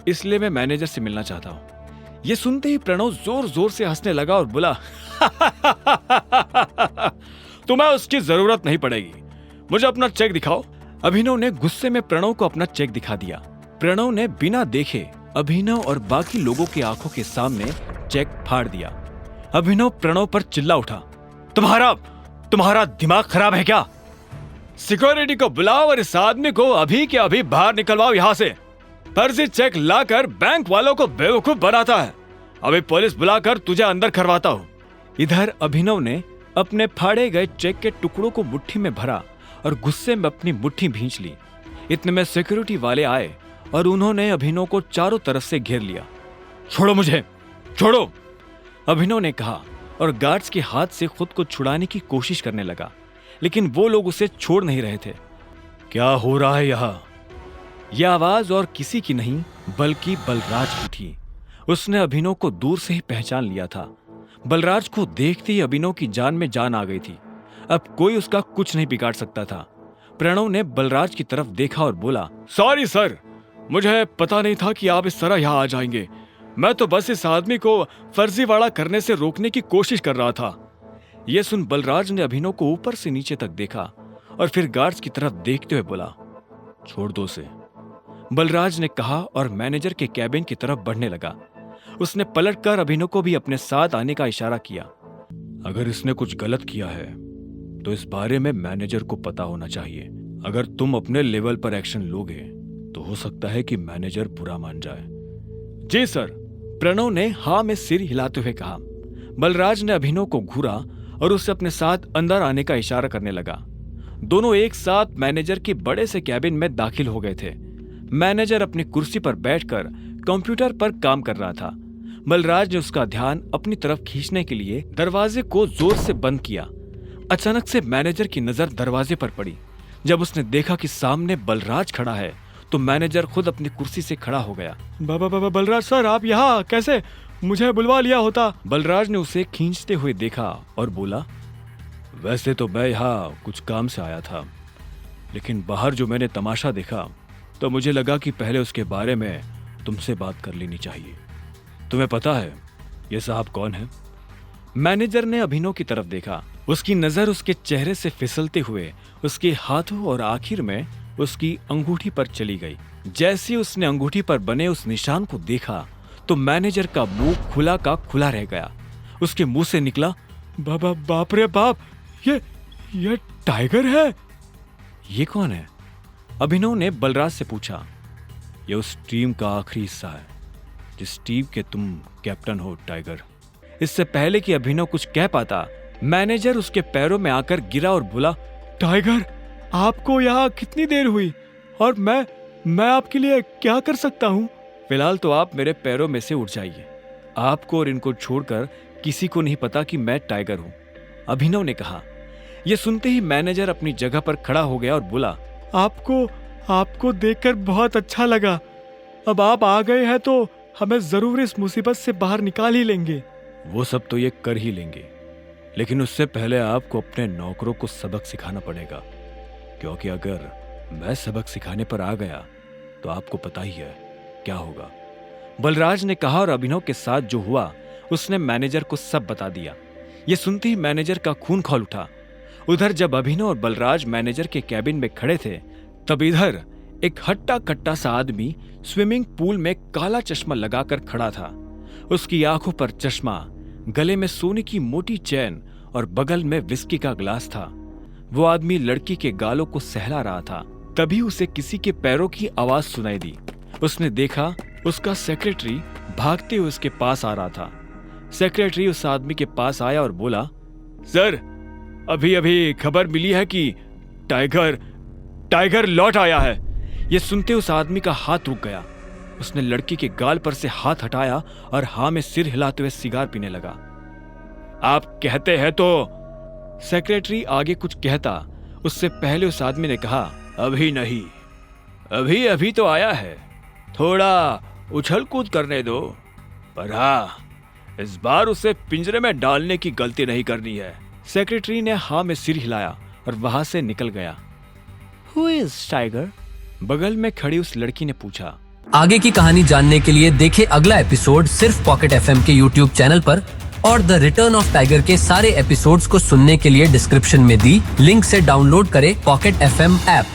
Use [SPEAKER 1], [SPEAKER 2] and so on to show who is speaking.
[SPEAKER 1] इसलिए मैं मैनेजर से मिलना चाहता हूँ। ये सुनते ही प्रणव जोर जोर से हंसने लगा और बोला, तुम्हें उसकी जरूरत नहीं पड़ेगी, मुझे अपना चेक दिखाओ। अभिनव ने गुस्से में प्रणव को अपना चेक दिखा दिया। प्रणव ने बिना देखे अभिनव और बाकी लोगों की आंखों के सामने चेक फाड़ दिया। अभिनव प्रणव पर चिल्ला उठा, तुम्हारा दिमाग खराब है क्या? सिक्योरिटी को बुलाओ और इस आदमी को अभी के अभी बाहर निकलवाओ यहाँ से। फर्जी चेक लाकर बैंक वालों को बेवकूफ बनाता है। अभी पुलिस बुलाकर तुझे अंदर करवाता हूँ। इधर अभिनव ने अपने फाड़े गए चेक के टुकड़ों को मुट्ठी में भरा और गुस्से में अपनी मुट्ठी भींच ली। इतने में सिक्योरिटी वाले आए और उन्होंने अभिनव को चारों तरफ से घेर लिया। छोड़ो मुझे, छोड़ो, अभिनव ने कहा और गार्ड्स के हाथ से खुद को छुड़ाने की कोशिश करने लगा, लेकिन वो लोग उसे छोड़ नहीं रहे थे। क्या हो रहा है यहाँ? यह आवाज और किसी की नहीं बल्कि बलराज की थी। उसने अभिनव को दूर से ही पहचान लिया था। बलराज को देखते ही अभिनव की जान में जान आ गई थी। अब कोई उसका कुछ नहीं बिगाड़ सकता था। प्रणव ने बलराज की तरफ देखा और बोला, सॉरी सर, मुझे पता नहीं था कि आप इस तरह यहाँ आ जाएंगे। मैं तो बस इस आदमी को फर्जीवाड़ा करने से रोकने की कोशिश कर रहा था। यह सुन बलराज ने अभिनव को ऊपर से नीचे तक देखा और फिर गार्ड्स की तरफ देखते हुए बोला, छोड़ दो उसे, बलराज ने कहा और मैनेजर के कैबिन की तरफ बढ़ने लगा। उसने पलटकर अभिनव को भी अपने साथ आने का इशारा किया। अगर इसने कुछ गलत किया है तो इस बारे में मैनेजर को पता होना चाहिए। अगर तुम अपने लेवल पर एक्शन लोगे तो हो सकता है कि मैनेजर बुरा मान जाए। जी सर, प्रणव ने हाँ में सिर हिलाते हुए कहा। बलराज ने अभिनव को घूरा और उसे अपने साथ अंदर आने का इशारा करने लगा। दोनों एक साथ मैनेजर के बड़े से कैबिन में दाखिल हो गए थे। मैनेजर अपनी कुर्सी पर बैठकर कंप्यूटर पर काम कर रहा था। बलराज ने उसका ध्यान अपनी तरफ खींचने के लिए दरवाजे को जोर से बंद किया। अचानक से मैनेजर की नजर दरवाजे पर पड़ी। जब उसने देखा कि सामने बलराज खड़ा है तो मैनेजर खुद अपनी कुर्सी से खड़ा हो गया। बलराज सर, आप यहाँ कैसे? मुझे बुलवा लिया होता। बलराज ने उसे खींचते हुए देखा और बोला, वैसे तो मैं यहाँ कुछ काम से आया था, लेकिन बाहर जो मैंने तमाशा देखा तो मुझे लगा कि पहले उसके बारे में तुमसे बात कर लेनी चाहिए। तुम्हें पता है ये साहब कौन है? मैनेजर ने अभिनव की तरफ देखा। उसकी नजर उसके चेहरे से फिसलते हुए उसके हाथों और आखिर में उसकी अंगूठी पर चली गई। जैसे उसने अंगूठी पर बने उस निशान को देखा तो मैनेजर का मुंह खुला का खुला रह गया। उसके मुंह से निकला, बाप रे बाप, ये टाइगर है। ये कौन है? अभिनव ने बलराज से पूछा। ये उस टीम का आखिरी हिस्सा है जिस टीम के तुम कैप्टन हो, टाइगर। इससे पहले कि अभिनव कुछ कह पाता, मैनेजर उसके पैरों में आकर गिरा और बोला, टाइगर, आपको यहाँ कितनी देर हुई और मैं आपके लिए क्या कर सकता हूँ? फिलहाल तो आप मेरे पैरों में से उठ जाइए। आपको और इनको छोड़कर किसी को नहीं पता कि मैं टाइगर हूँ, अभिनव ने कहा। यह सुनते ही मैनेजर अपनी जगह पर खड़ा हो गया और बोला, आपको देखकर बहुत अच्छा लगा। अब आप आ गए हैं तो हमें जरूर इस मुसीबत से बाहर निकाल ही लेंगे। वो सब तो ये कर ही लेंगे, लेकिन उससे पहले आपको अपने नौकरों को सबक सिखाना पड़ेगा, क्योंकि अगर मैं सबक सिखाने पर आ गया तो आपको पता ही है क्या होगा, बलराज ने कहा। और अभिनव के साथ जो हुआ उसने मैनेजर को सब बता दिया। ये सुनते ही मैनेजर का खून खौल उठा। उधर जब अभिनव और बलराज मैनेजर के कैबिन में खड़े थे, तब इधर एक हट्टा कट्टा सा आदमी स्विमिंग पूल में काला चश्मा लगाकर खड़ा था। उसकी आंखों पर चश्मा, गले में सोने की मोटी चैन और बगल में विस्की का ग्लास था। वो आदमी लड़की के गालों को सहला रहा था। तभी उसे किसी के पैरों की आवाज सुनाई दी। उसने देखा उसका सेक्रेटरी भागते हुए उसके पास आ रहा था। सेक्रेटरी उस आदमी के पास आया और बोला, सर, अभी खबर मिली है कि टाइगर लौट आया है। यह सुनते उस आदमी का हाथ रुक गया। उसने लड़की के गाल पर से हाथ हटाया और हाँ में सिर हिलाते हुए सिगार पीने लगा। आप कहते हैं तो? सेक्रेटरी आगे कुछ कहता उससे पहले उस आदमी ने कहा, अभी नहीं, अभी तो आया है, थोड़ा उछल कूद करने दो, पर हाँ, इस बार उसे पिंजरे में डालने की गलती नहीं करनी है। सेक्रेटरी ने हाँ में सिर हिलाया और वहां से निकल गया। Who is tiger? बगल में खड़ी उस लड़की ने पूछा।
[SPEAKER 2] आगे की कहानी जानने के लिए देखें अगला एपिसोड सिर्फ पॉकेट एफएम के यूट्यूब चैनल पर, और द रिटर्न ऑफ टाइगर के सारे एपिसोड्स को सुनने के लिए डिस्क्रिप्शन में दी लिंक से डाउनलोड करें पॉकेट एफएम ऐप।